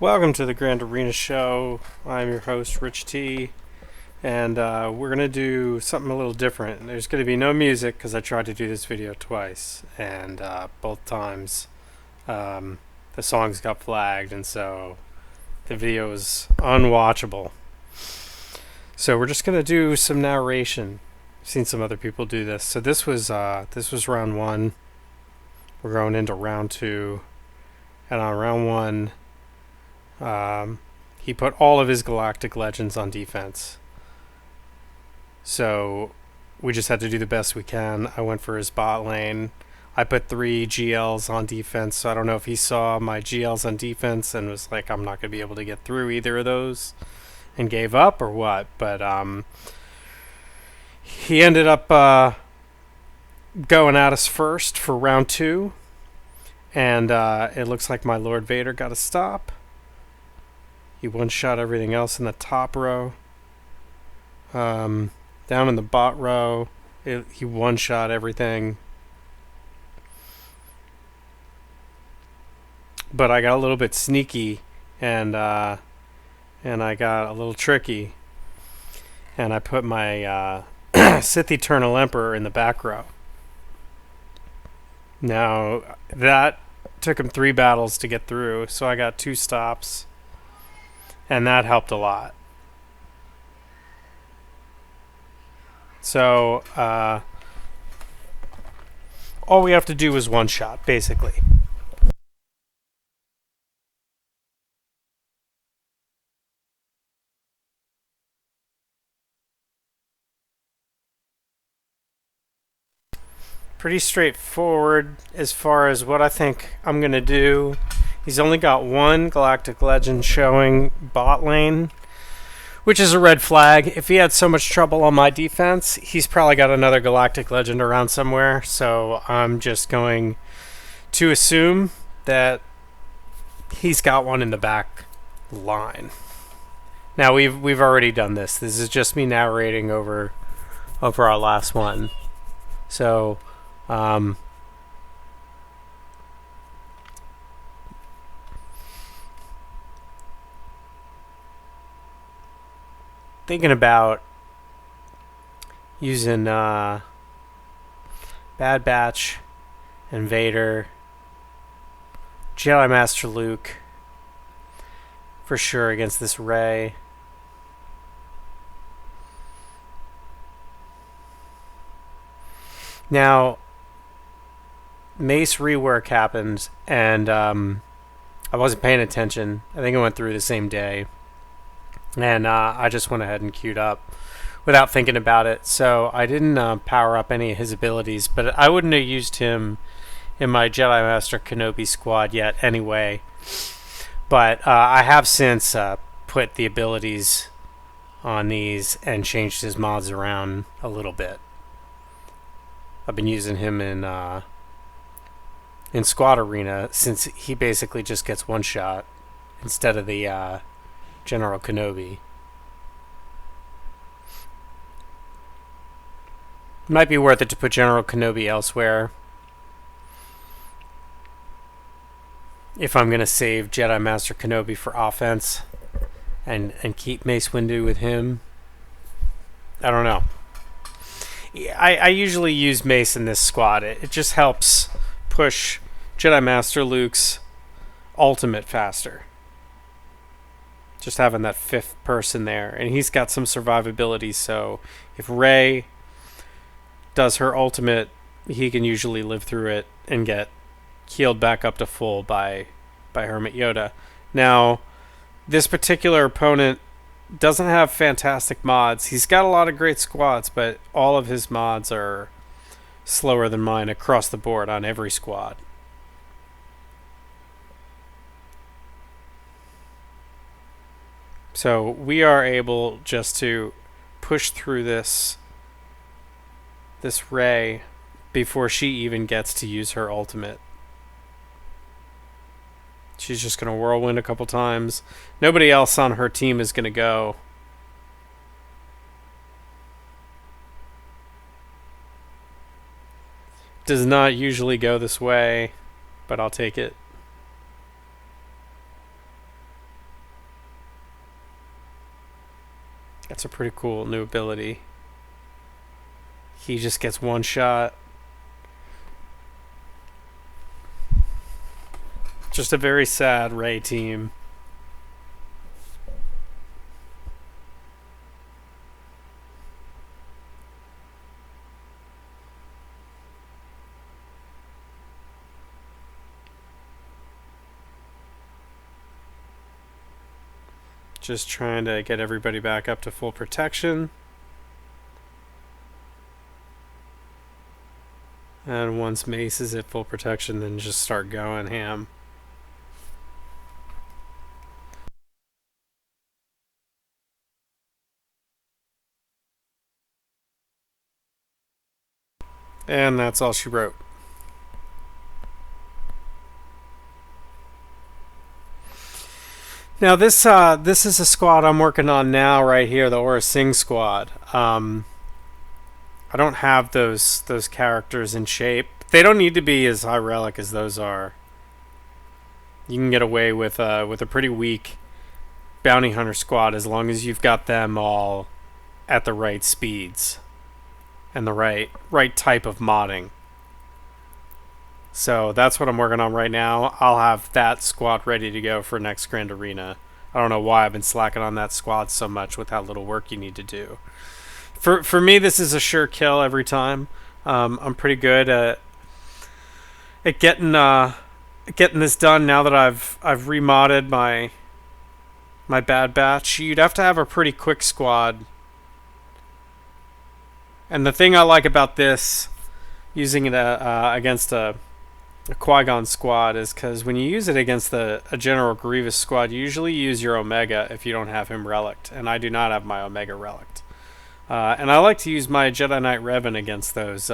Welcome to the Grand Arena Show. I'm your host, Rich T, and we're going to do something a little different. There's going to be no music because I tried to do this video twice, and both times the songs got flagged, and so the video is unwatchable. So we're just going to do some narration. I've seen some other people do this. So this was round one. We're going into round two, and on round one, he put all of his Galactic Legends on defense. So we just had to do the best we can. I went for his bot lane. I put 3 GLs on defense, so I don't know if he saw my GLs on defense and was like, I'm not going to be able to get through either of those and gave up or what. But he ended up going at us first for round two. And it looks like my Lord Vader got a stop. He one-shot everything else in the top row. Down in the bot row, he one-shot everything. But I got a little bit sneaky, and I got a little tricky. And I put my Sith Eternal Emperor in the back row. Now, that took him 3 battles to get through, so I got 2 stops. And that helped a lot. So, all we have to do is one shot, basically. Pretty straightforward as far as what I think I'm going to do. He's only got 1 Galactic Legend showing bot lane, which is a red flag. If he had so much trouble on my defense, he's probably got another Galactic Legend around somewhere. So I'm just going to assume that he's got one in the back line. Now we've already done this. This is just me narrating over our last one. So thinking about using Bad Batch and Vader, Jedi Master Luke for sure against this Rey. Now, Mace rework happened, and I wasn't paying attention. I think it went through the same day. And I just went ahead and queued up without thinking about it. So I didn't power up any of his abilities, but I wouldn't have used him in my Jedi Master Kenobi squad yet anyway. But I have since put the abilities on these and changed his mods around a little bit. I've been using him in Squad Arena since he basically just gets one shot instead of the General Kenobi. Might be worth it to put General Kenobi elsewhere if I'm going to save Jedi Master Kenobi for offense and keep Mace Windu with him. I don't know. I usually use Mace in this squad. It just helps push Jedi Master Luke's ultimate faster. Just having that 5th person there. And he's got some survivability, so if Rey does her ultimate, he can usually live through it and get healed back up to full by Hermit Yoda. Now, this particular opponent doesn't have fantastic mods. He's got a lot of great squads, but all of his mods are slower than mine across the board on every squad. So we are able just to push through this Rey before she even gets to use her ultimate. She's just going to whirlwind a couple times. Nobody else on her team is going to go. Does not usually go this way, but I'll take it. That's a pretty cool new ability. He just gets one shot. Just a very sad Ray team. Just trying to get everybody back up to full protection. And once Mace is at full protection, then just start going ham. And that's all she wrote. Now this is a squad I'm working on now right here, the Aura Singh squad. I don't have those characters in shape. They don't need to be as high relic as those are. You can get away with a pretty weak bounty hunter squad as long as you've got them all at the right speeds and the right type of modding. So that's what I'm working on right now. I'll have that squad ready to go for next Grand Arena. I don't know why I've been slacking on that squad so much with how little work you need to do. For me, this is a sure kill every time. I'm pretty good at getting this done now that I've remodded my Bad Batch. You'd have to have a pretty quick squad. And the thing I like about this, using it against a Qui-Gon squad, is because when you use it against a General Grievous squad, you usually use your Omega if you don't have him relicked, and I do not have my Omega relicked. And I like to use my Jedi Knight Revan against those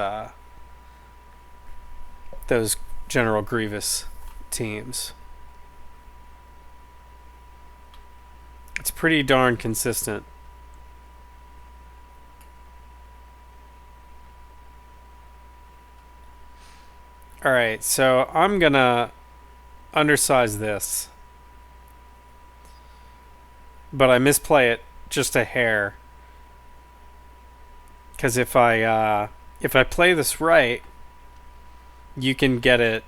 General Grievous teams. It's pretty darn consistent. Alright, so I'm gonna undersize this. But I misplay it just a hair. Because if I play this right, you can get it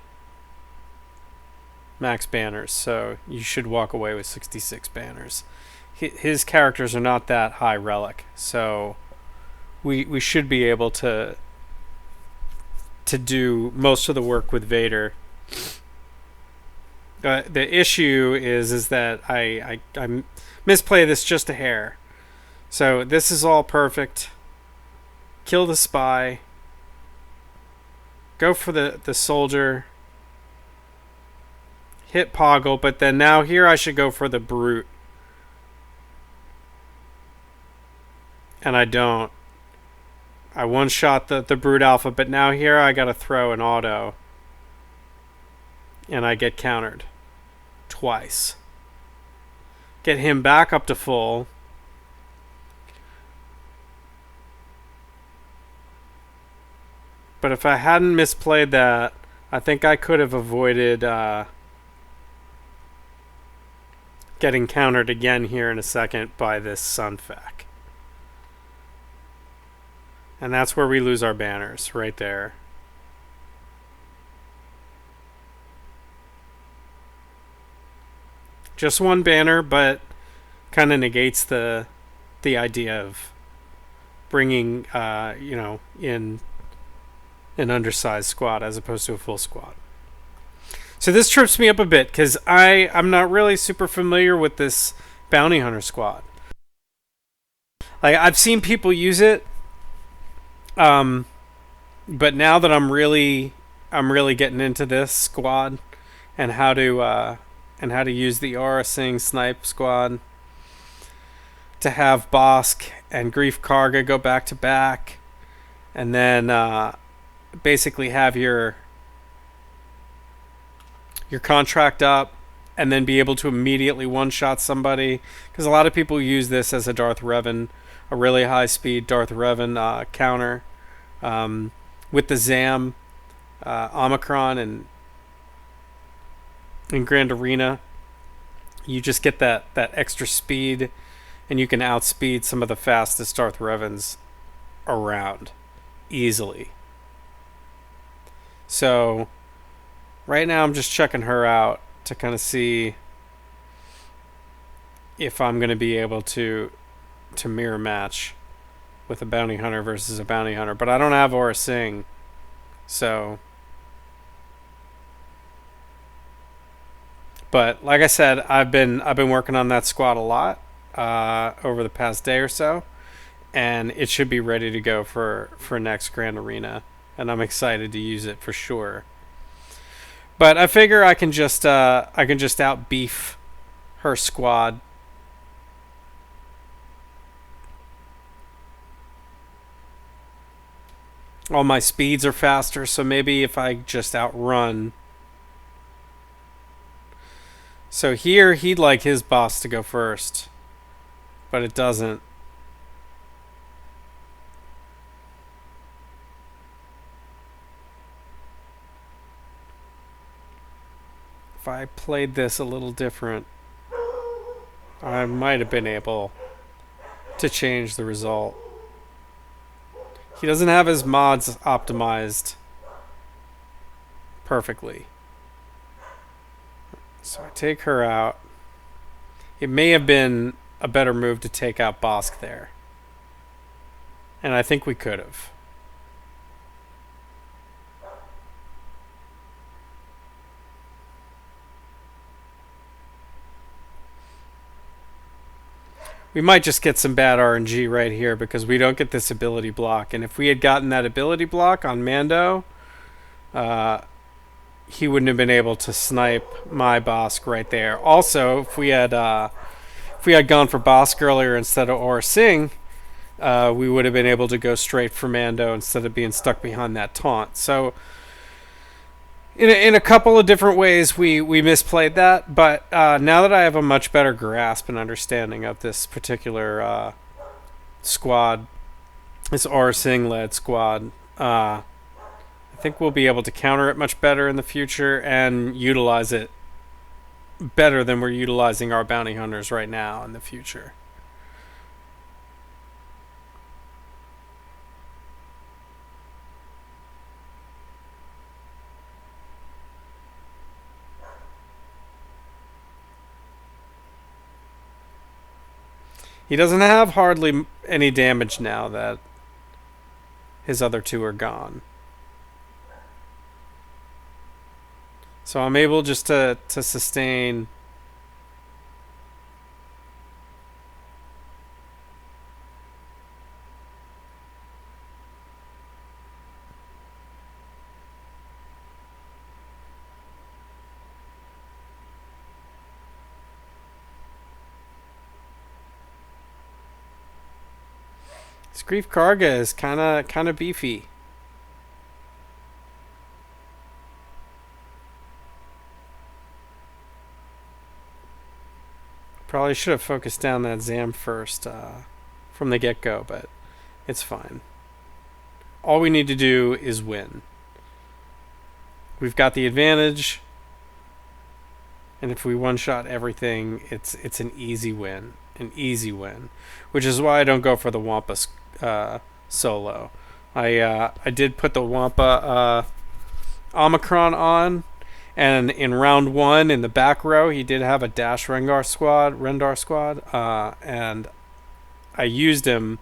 max banners. So you should walk away with 66 banners. His characters are not that high relic, so we should be able to do most of the work with Vader. The issue is that I misplay this just a hair. So this is all perfect. Kill the spy. Go for the soldier. Hit Poggle, but then now here I should go for the brute. And I don't. I one-shot the brute alpha, but now here I gotta throw an auto. And I get countered. Twice. Get him back up to full. But if I hadn't misplayed that, I think I could have avoided getting countered again here in a second by this Sunfac. And that's where we lose our banners, right there. Just one banner, but kind of negates the idea of bringing, in an undersized squad as opposed to a full squad. So this trips me up a bit because I'm not really super familiar with this bounty hunter squad. Like, I've seen people use it. But now that I'm really getting into this squad and how to use the Aura Singh snipe squad to have Bosk and Grief Karga go back to back, and then basically have your contract up, and then be able to immediately one-shot somebody. Because a lot of people use this as a Darth Revan, a really high-speed Darth Revan counter. With the Zam, Omicron, and in Grand Arena, you just get that extra speed and you can outspeed some of the fastest Darth Revans around easily. So right now I'm just checking her out to kind of see if I'm going to be able to mirror match with a bounty hunter versus a bounty hunter. But I don't have Aurra Sing, so. But like I said, I've been working on that squad a lot over the past day or so, and it should be ready to go for next Grand Arena, and I'm excited to use it for sure. But I figure I can just out beef her squad. All my speeds are faster, so maybe if I just outrun. So here he'd like his boss to go first, but it doesn't. If I played this a little different, I might have been able to change the result. He doesn't have his mods optimized perfectly. So I take her out. It may have been a better move to take out Bossk there. And I think we could have. We might just get some bad RNG right here because we don't get this ability block. And if we had gotten that ability block on Mando, he wouldn't have been able to snipe my Bossk right there. Also, if we had gone for Bossk earlier instead of Aurra Sing, we would have been able to go straight for Mando instead of being stuck behind that taunt. So in a couple of different ways we misplayed that, but now that I have a much better grasp and understanding of this particular squad, this Aurra Sing led squad, I think we'll be able to counter it much better in the future and utilize it better than we're utilizing our bounty hunters right now in the future. He doesn't have hardly any damage now that his other two are gone. So I'm able just to sustain. This Greef Karga is kind of beefy. Probably should have focused down that Zam first from the get-go, but it's fine. All we need to do is win. We've got the advantage, and if we one-shot everything, it's an easy win. An easy win. Which is why I don't go for the Wampa solo. I did put the Wampa Omicron on, and in round one in the back row he did have a dash Rendar squad, and I used him.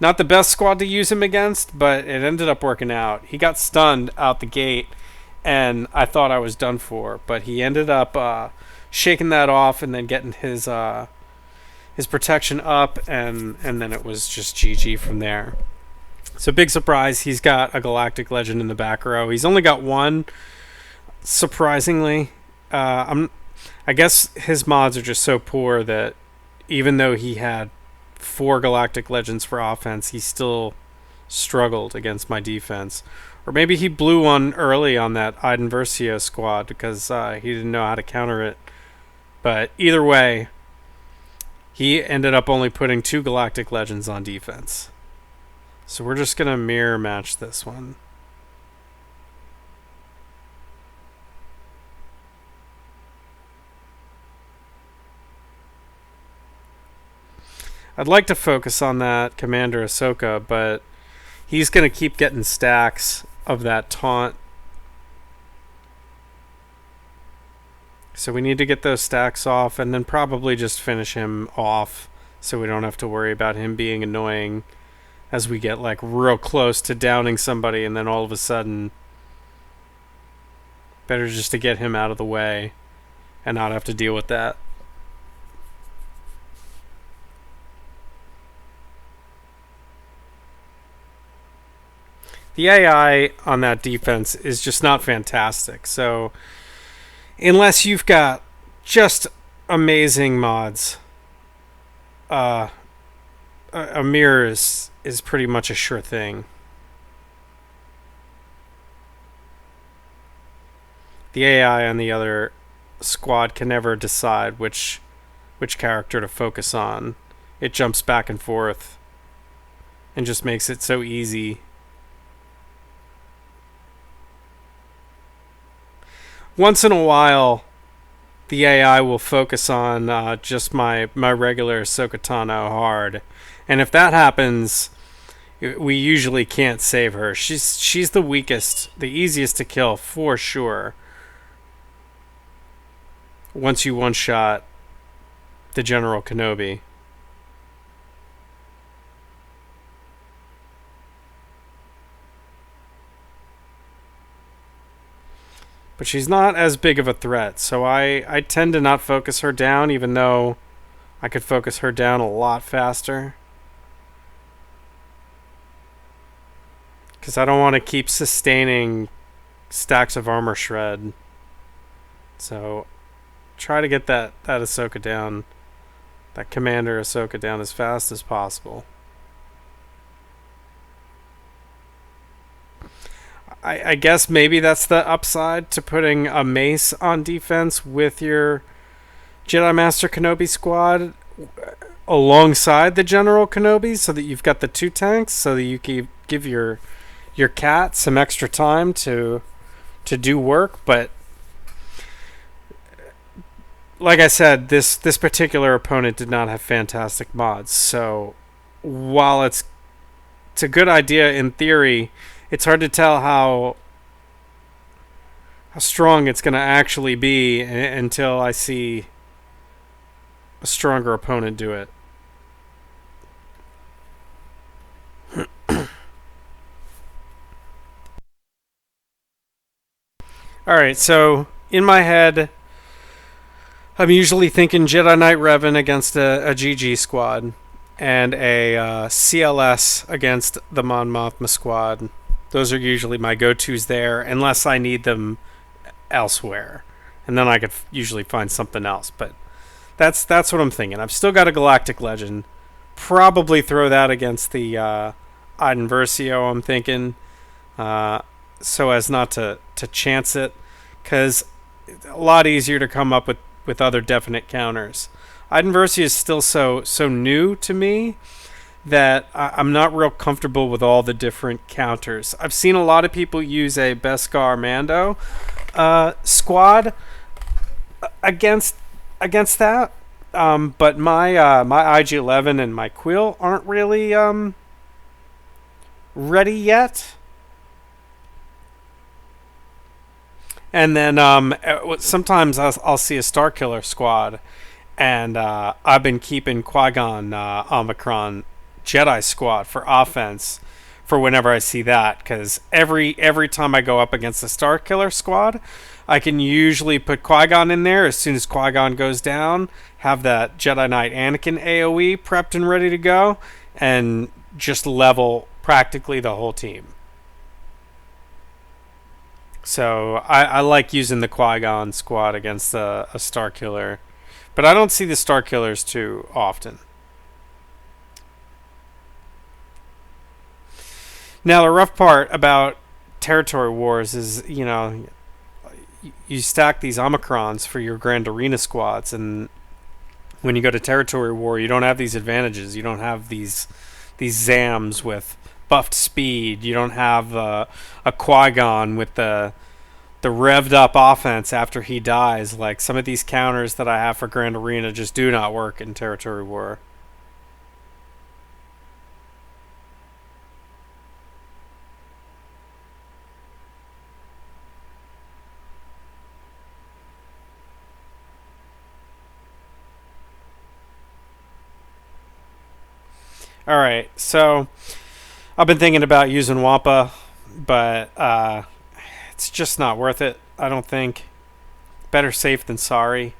Not the best squad to use him against, but it ended up working out. He got stunned out the gate, and I thought I was done for, but he ended up shaking that off and then getting his protection up, and then it was just GG from there. So big surprise, he's got a Galactic Legend in the back row. He's only got one, surprisingly. I guess his mods are just so poor that even though he had 4 Galactic Legends for offense, he still struggled against my defense. Or maybe he blew one early on that Iden Versio squad because he didn't know how to counter it. But either way, he ended up only putting 2 Galactic Legends on defense. So we're just going to mirror match this one. I'd like to focus on that Commander Ahsoka, but he's going to keep getting stacks of that taunt. So we need to get those stacks off and then probably just finish him off so we don't have to worry about him being annoying as we get like real close to downing somebody and then all of a sudden better just to get him out of the way and not have to deal with that. The AI on that defense is just not fantastic. So unless you've got just amazing mods, a mirror is pretty much a sure thing. The AI on the other squad can never decide which character to focus on. It jumps back and forth and just makes it so easy. Once in a while, the AI will focus on just my regular Ahsoka Tano hard, and if that happens, we usually can't save her. She's the weakest, the easiest to kill for sure. Once you one-shot the General Kenobi. But she's not as big of a threat, so I tend to not focus her down, even though I could focus her down a lot faster. Because I don't want to keep sustaining stacks of armor shred. So try to get that Ahsoka down, that Commander Ahsoka down as fast as possible. I guess maybe that's the upside to putting a mace on defense with your Jedi Master Kenobi squad alongside the General Kenobi, so that you've got the two tanks, so that you can give your cat some extra time to do work. But like I said, this particular opponent did not have fantastic mods, so while it's a good idea in theory, it's hard to tell how strong it's going to actually be until I see a stronger opponent do it. Alright, so in my head, I'm usually thinking Jedi Knight Revan against a GG squad and a CLS against the Mon Mothma squad. Those are usually my go-tos there, unless I need them elsewhere. And then I could usually find something else. But that's what I'm thinking. I've still got a Galactic Legend. Probably throw that against the Iden Versio, I'm thinking. So as not to chance it. Because it's a lot easier to come up with other definite counters. Iden Versio is still so new to me that I'm not real comfortable with all the different counters. I've seen a lot of people use a Beskar Mando squad against that, but my IG-11 and my Quill aren't really ready yet. And then sometimes I'll see a Starkiller squad, and I've been keeping Qui-Gon Omicron Jedi squad for offense for whenever I see that, because every time I go up against a Starkiller squad, I can usually put Qui-Gon in there as soon as Qui-Gon goes down, have that Jedi Knight Anakin AoE prepped and ready to go, and just level practically the whole team. So I like using the Qui-Gon squad against a Starkiller, but I don't see the Starkillers too often. Now, the rough part about Territory Wars is, you stack these Omicrons for your Grand Arena squads, and when you go to Territory War, you don't have these advantages. You don't have these Zams with buffed speed. You don't have a Qui-Gon with the revved up offense after he dies. Like, some of these counters that I have for Grand Arena just do not work in Territory War. All right, so I've been thinking about using Wampa, but it's just not worth it. I don't think. Better safe than sorry.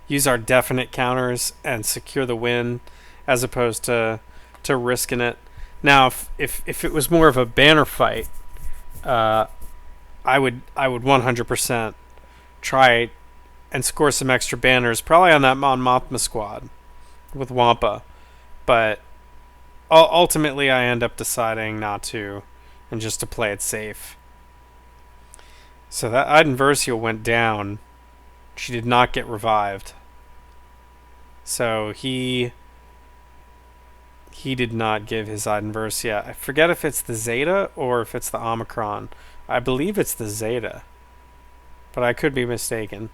Use our definite counters and secure the win, as opposed to risking it. Now, if it was more of a banner fight, uh, I would 100% try and score some extra banners, probably on that Mon Mothma squad with Wampa. But ultimately, I end up deciding not to, and just to play it safe. So that Iden Versio went down. She did not get revived. So he did not give his Iden Versio. I forget if it's the Zeta or if it's the Omicron. I believe it's the Zeta, but I could be mistaken.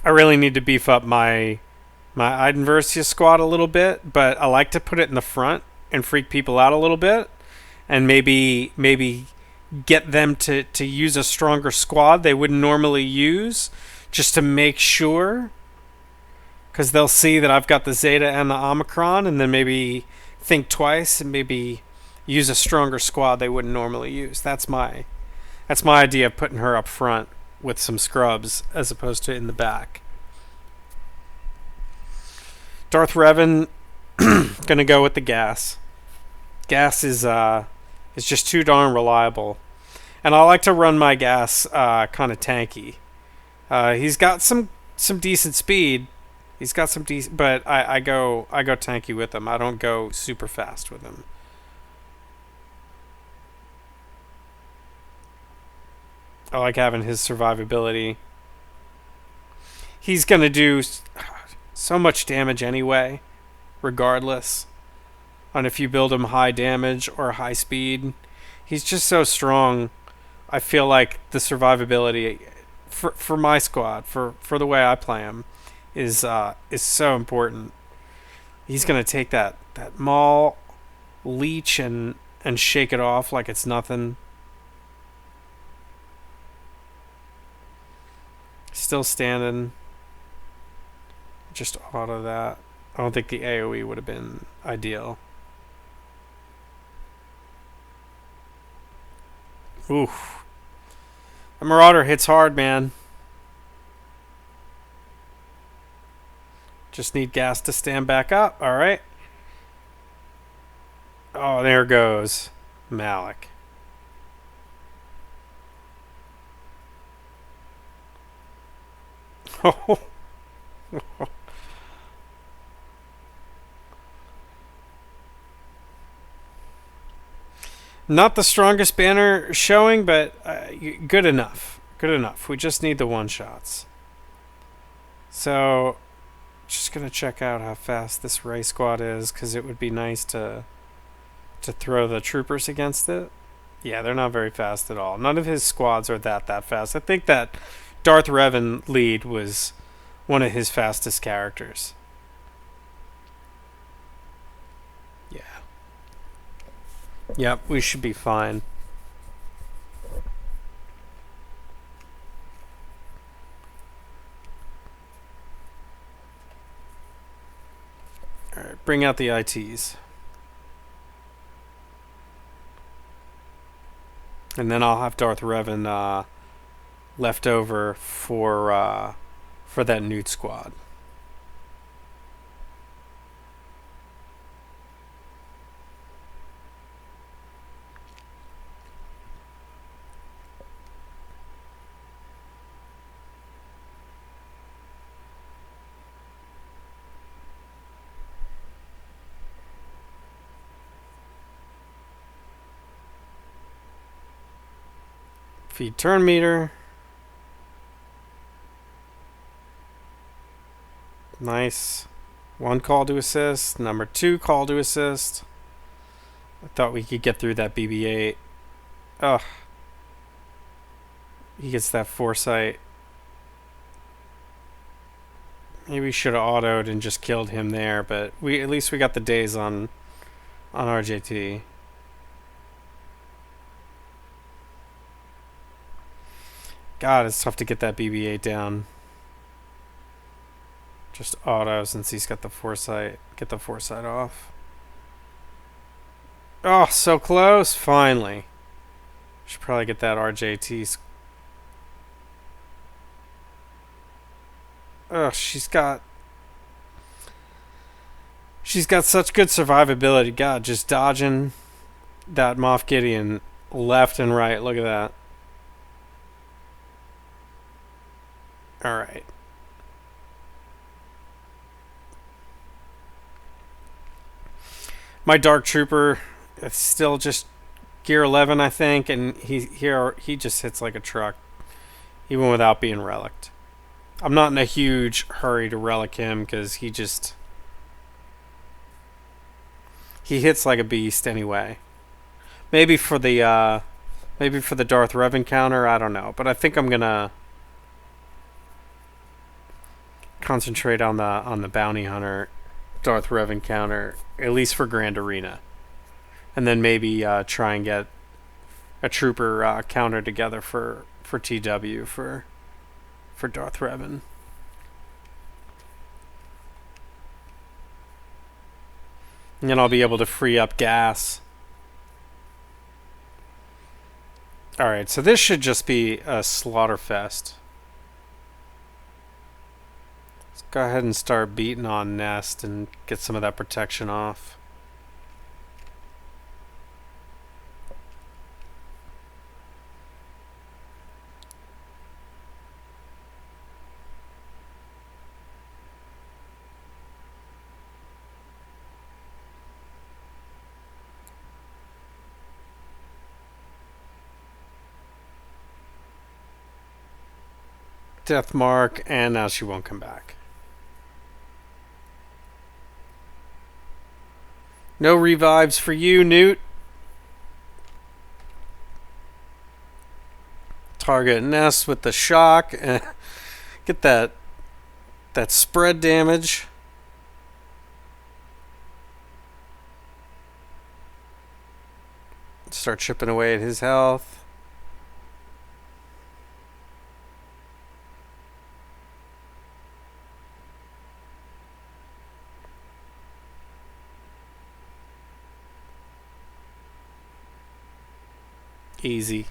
I really need to beef up my Iden Versio squad a little bit, but I like to put it in the front and freak people out a little bit, and maybe get them to use a stronger squad they wouldn't normally use, just to make sure, because they'll see that I've got the Zeta and the Omicron, and then maybe think twice and maybe use a stronger squad they wouldn't normally use. That's my idea of putting her up front with some scrubs as opposed to in the back. Darth Revan, gonna go with the gas. Gas is just too darn reliable, and I like to run my gas kind of tanky. He's got some decent speed. He's got some decent, but I go tanky with him. I don't go super fast with him. I like having his survivability. He's gonna do so much damage anyway, regardless. On if you build him high damage or high speed, he's just so strong. I feel like the survivability for my squad, for the way I play him, is so important. He's gonna take that Maul leech and shake it off like it's nothing. Still standing. Just auto that. I don't think the AoE would have been ideal. Oof. The Marauder hits hard, man. Just need gas to stand back up. All right. Oh, there goes Malik. Oh. Not the strongest banner showing, but good enough. Good enough. We just need the one shots. So, just gonna check out how fast this Ray squad is, because it would be nice to throw the troopers against it. Yeah, they're not very fast at all. None of his squads are that fast. I think that Darth Revan lead was one of his fastest characters. Yeah. Yep, we should be fine. Alright, bring out the ITs. And then I'll have Darth Revan left over for that Newt squad. Feed turn meter. Nice. One call to assist. Number 2 call to assist. I thought we could get through that BB-8. Ugh. He gets that foresight. Maybe we should have autoed and just killed him there, but at least we got the days on RJT. God, it's tough to get that BB-8 down. Just auto since he's got the foresight. Get the foresight off. Oh, so close. Finally. Should probably get that RJT. Oh, she's got such good survivability. God, just dodging that Moff Gideon left and right. Look at that. Alright. My Dark Trooper, it's still just gear 11, I think, and he just hits like a truck, even without being relicked. I'm not in a huge hurry to relic him because he hits like a beast anyway. Maybe for the Darth Rev encounter, I don't know, but I think I'm gonna concentrate on the bounty hunter Darth Rev encounter, at least for Grand Arena, and then maybe try and get a trooper counter together for TW for Darth Revan. And then I'll be able to free up gas. Alright, so this should just be a slaughter fest. Let's go ahead and start beating on Nest and get some of that protection off. Death mark, and now she won't come back. No revives for you, Newt. Target Nest with the shock. Get that spread damage. Start chipping away at his health. Easy.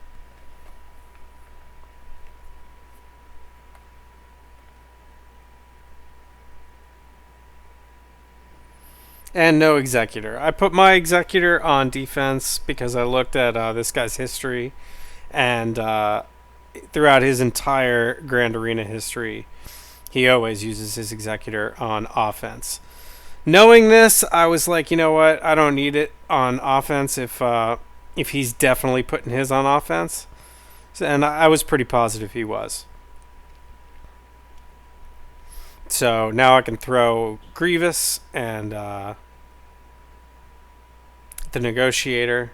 And no executor. I put my executor on defense because I looked at this guy's history, and throughout his entire Grand Arena history, he always uses his executor on offense. Knowing this, I was like, you know what? I don't need it on offense if he's definitely putting his on offense. And I was pretty positive he was. So now I can throw Grievous and the Negotiator.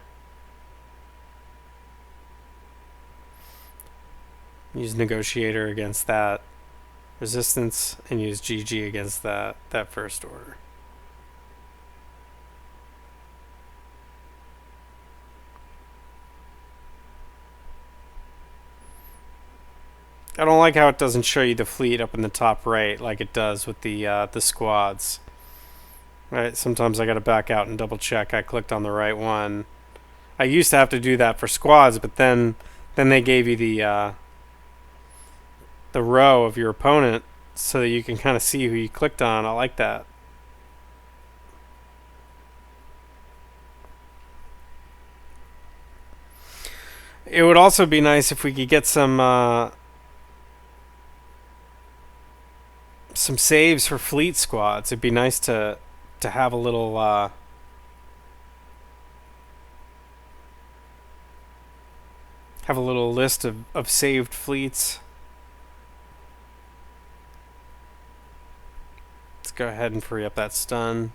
Use Negotiator against that Resistance and use GG against that First Order. I don't like how it doesn't show you the fleet up in the top right like it does with the squads. Right, sometimes I gotta back out and double check I clicked on the right one. I used to have to do that for squads, but then they gave you the row of your opponent so that you can kind of see who you clicked on. I like that. It would also be nice if we could get some saves for fleet squads. It'd be nice to have a little list of saved fleets. Let's go ahead and free up that stun.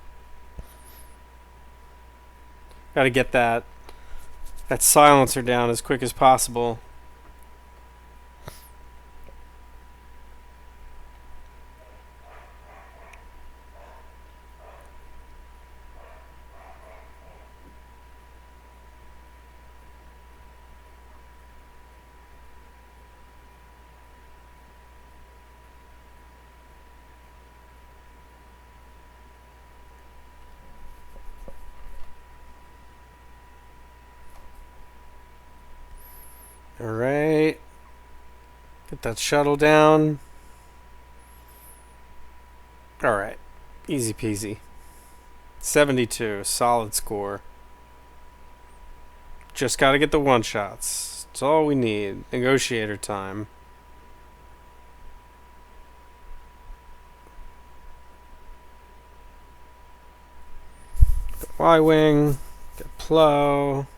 Got to get that silencer down as quick as possible. Get that shuttle down. Alright. Easy peasy. 72. Solid score. Just gotta get the one-shots. That's all we need. Negotiator time. Get Y-Wing. Get Plo.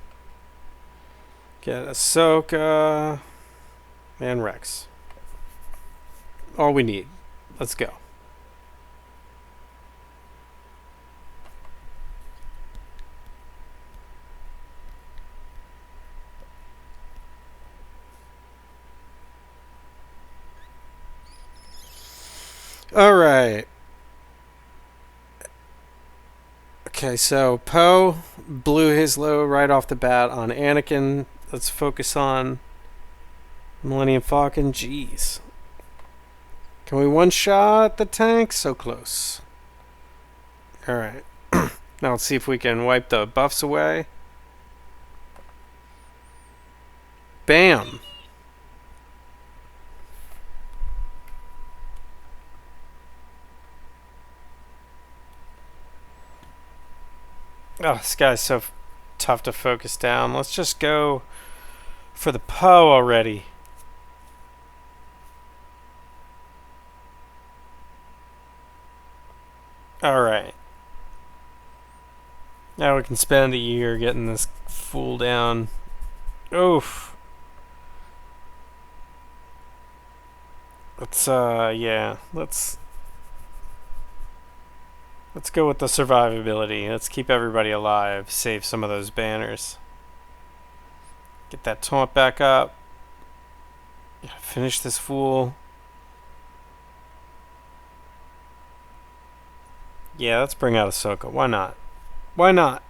Get Ahsoka. And Rex. All we need. Let's go. Alright. Okay, so Poe blew his load right off the bat on Anakin. Let's focus on Millennium Falcon. Jeez. Can we one-shot the tank? So close. Alright. Now let's see if we can wipe the buffs away. Bam! Oh, this guy's so tough to focus down. Let's just go for the Poe already. Alright. Now we can spend a year getting this fool down. Oof. Let's, yeah. Let's go with the survivability. Let's keep everybody alive. Save some of those banners. Get that taunt back up. Finish this fool. Yeah, let's bring out Ahsoka. Why not? Why not?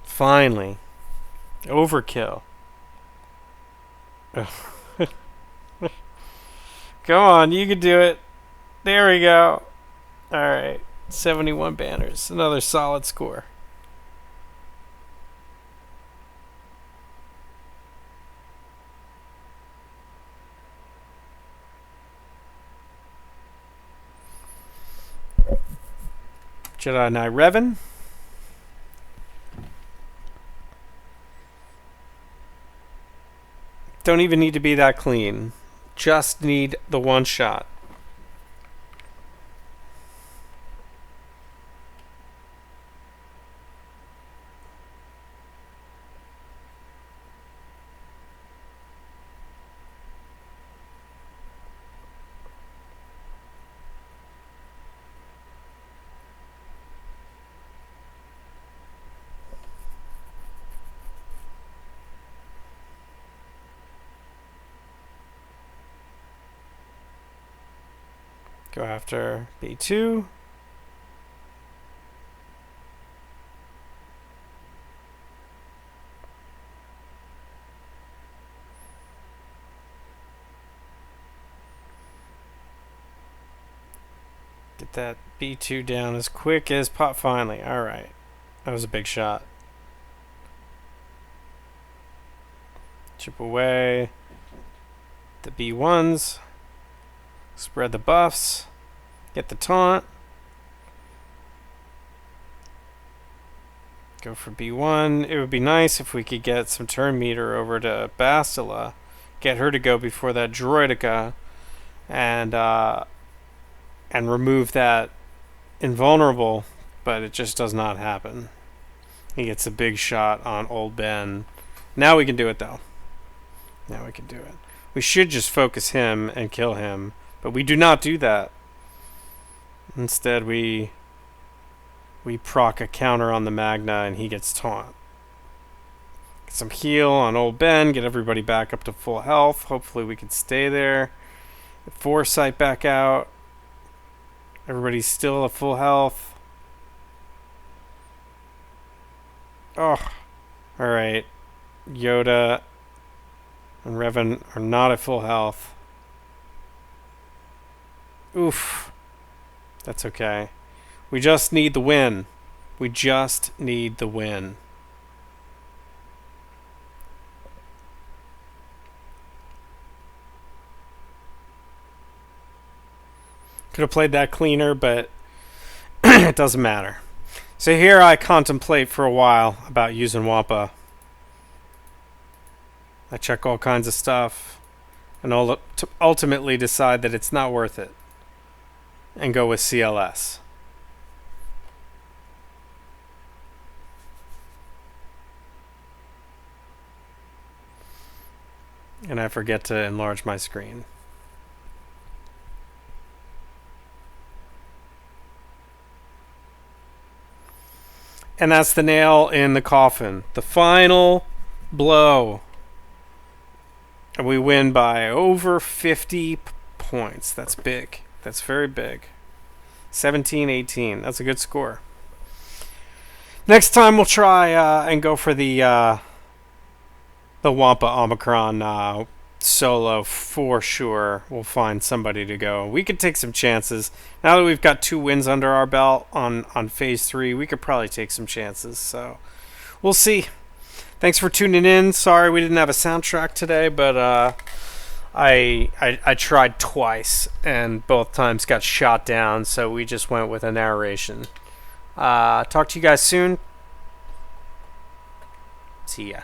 Finally. Overkill. Come on, you can do it. There we go. Alright. 71 banners. Another solid score. Jedi Knight Revan. Don't even need to be that clean. Just need the one shot. Go after B2. Get that B2 down as quick as pot. Finally. Alright. That was a big shot. Chip away the B1s. Spread the buffs. Get the taunt. Go for B1. It would be nice if we could get some turn meter over to Bastila. Get her to go before that Droideka. And remove that invulnerable. But it just does not happen. He gets a big shot on Old Ben. Now we can do it though. Now we can do it. We should just focus him and kill him. But we do not do that. Instead, we proc a counter on the Magna and he gets taunt. Get some heal on Old Ben, get everybody back up to full health. Hopefully we can stay there. Get Foresight back out. Everybody's still at full health. Oh. Alright. Yoda and Revan are not at full health. Oof. That's okay. We just need the win. We just need the win. Could have played that cleaner, but it doesn't matter. So here I contemplate for a while about using Wampa. I check all kinds of stuff and ultimately decide that it's not worth it and go with CLS. And I forget to enlarge my screen. And that's the nail in the coffin. The final blow. And we win by over 50 points. That's big. That's very big. 17-18. That's a good score. Next time we'll try and go for the Wampa Omicron solo for sure. We'll find somebody to go. We could take some chances. Now that we've got 2 wins under our belt on phase 3, we could probably take some chances. So we'll see. Thanks for tuning in. Sorry we didn't have a soundtrack today, but I tried twice and both times got shot down, so we just went with a narration. Talk to you guys soon. See ya.